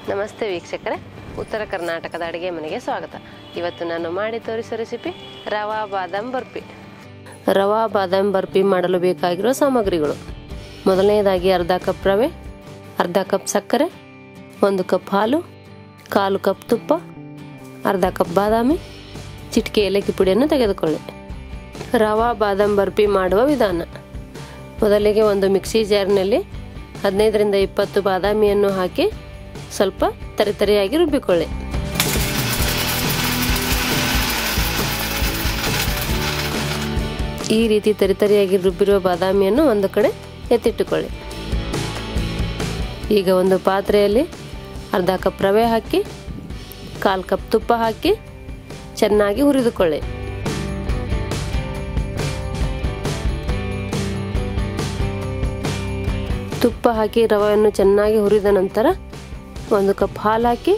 ನಮಸ್ತೆ ವೀಕ್ಷಕರೇ, ಉತ್ತರ ಕರ್ನಾಟಕದ ಅಡುಗೆ ಮನೆಗೆ ಸ್ವಾಗತ. ಇವತ್ತು ನಾನು ಮಾಡಿ ತೋರಿಸೋ ರೆಸಿಪಿ ರವಾ ಬಾದಾಮ್ ಬರ್ಫಿ. ರವಾ ಬಾದಾಮ್ ಬರ್ಫಿ ಮಾಡಲು ಬೇಕಾಗಿರೋ ಸಾಮಗ್ರಿಗಳು: ಮೊದಲನೇದಾಗಿ ಅರ್ಧ ಕಪ್ ರವೆ, ಅರ್ಧ ಕಪ್ ಸಕ್ಕರೆ, 1 ಕಪ್ ಹಾಲು, 1/4 ಕಪ್ ತುಪ್ಪ, ಅರ್ಧ ಕಪ್ ಬಾದಾಮಿ, ಚಿಟಿಕೆ ಏಲಕ್ಕಿ ಪುಡಿಯನ್ನು ತೆಗೆದುಕೊಳ್ಳಿ. ರವಾ ಬಾದಾಮ್ ಬರ್ಫಿ ಮಾಡುವ ವಿಧಾನ: ಮೊದಲಿಗೆ ಒಂದು ಮಿಕ್ಸಿ ಜಾರ್ನಲ್ಲಿ 15ರಿಂದ 20 ಬಾದಾಮಿಯನ್ನು ಹಾಕಿ ಸ್ವಲ್ಪ ತರಿತರಿಯಾಗಿ ರುಬ್ಬಿಕೊಳ್ಳಿ. ಈ ರೀತಿ ತರಿತರಿಯಾಗಿ ರುಬ್ಬಿರುವ ಬಾದಾಮಿಯನ್ನು ಒಂದು ಕಡೆ ಎತ್ತಿಟ್ಟುಕೊಳ್ಳಿ. ಈಗ ಒಂದು ಪಾತ್ರೆಯಲ್ಲಿ ಅರ್ಧ ಕಪ್ ರವೆ ಹಾಕಿ 1/4 ಕಪ್ ತುಪ್ಪ ಹಾಕಿ ಚೆನ್ನಾಗಿ ಹುರಿದುಕೊಳ್ಳಿ. ತುಪ್ಪ ಹಾಕಿ ರವೆಯನ್ನು ಚೆನ್ನಾಗಿ ಹುರಿದ ನಂತರ 1 ಕಪ್ ಹಾಲು ಹಾಕಿ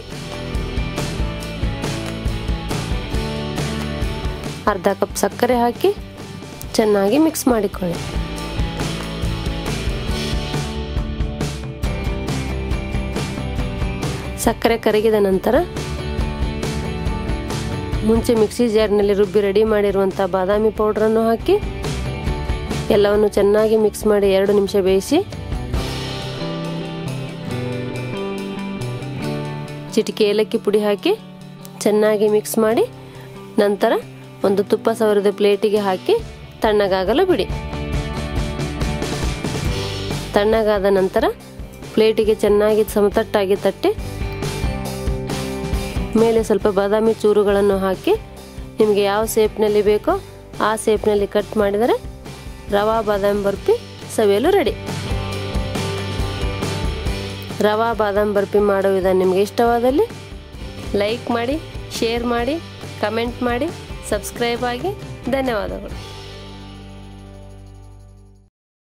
ಅರ್ಧ ಕಪ್ ಸಕ್ಕರೆ ಹಾಕಿ ಚೆನ್ನಾಗಿ ಮಿಕ್ಸ್ ಮಾಡಿಕೊಳ್ಳಿ. ಸಕ್ಕರೆ ಕರಗಿದ ನಂತರ ಮುಂಚೆ ಮಿಕ್ಸಿ ಜಾರ್ನಲ್ಲಿ ರುಬ್ಬಿ ರೆಡಿ ಮಾಡಿರುವಂಥ ಬಾದಾಮಿ ಪೌಡ್ರನ್ನು ಹಾಕಿ ಎಲ್ಲವನ್ನು ಚೆನ್ನಾಗಿ ಮಿಕ್ಸ್ ಮಾಡಿ 2 ನಿಮಿಷ ಬೇಯಿಸಿ ಚಿಟಿಕೆ ಏಲಕ್ಕಿ ಪುಡಿ ಹಾಕಿ ಚೆನ್ನಾಗಿ ಮಿಕ್ಸ್ ಮಾಡಿ ನಂತರ ಒಂದು ತುಪ್ಪ ಸವರಿದ ಪ್ಲೇಟಿಗೆ ಹಾಕಿ ತಣ್ಣಗಾಗಲು ಬಿಡಿ. ತಣ್ಣಗಾದ ನಂತರ ಪ್ಲೇಟಿಗೆ ಚೆನ್ನಾಗಿ ಸಮತಟ್ಟಾಗಿ ತಟ್ಟಿ ಮೇಲೆ ಸ್ವಲ್ಪ ಬಾದಾಮಿ ಚೂರುಗಳನ್ನು ಹಾಕಿ ನಿಮಗೆ ಯಾವ ಶೇಪ್ನಲ್ಲಿ ಬೇಕೋ ಆ ಶೇಪ್ನಲ್ಲಿ ಕಟ್ ಮಾಡಿದರೆ ರವಾ ಬಾದಾಮ್ ಬರ್ಫಿ ಸವಿಯಲು ರೆಡಿ. ರವಾ ಬಾದಾಮ್ ಬರ್ಫಿ ಮಾಡೋ ವಿಧಾನ ನಿಮಗೆ ಇಷ್ಟವಾದಲ್ಲಿ ಲೈಕ್ ಮಾಡಿ, ಶೇರ್ ಮಾಡಿ, ಕಮೆಂಟ್ ಮಾಡಿ, ಸಬ್ಸ್ಕ್ರೈಬ್ ಆಗಿ. ಧನ್ಯವಾದಗಳು.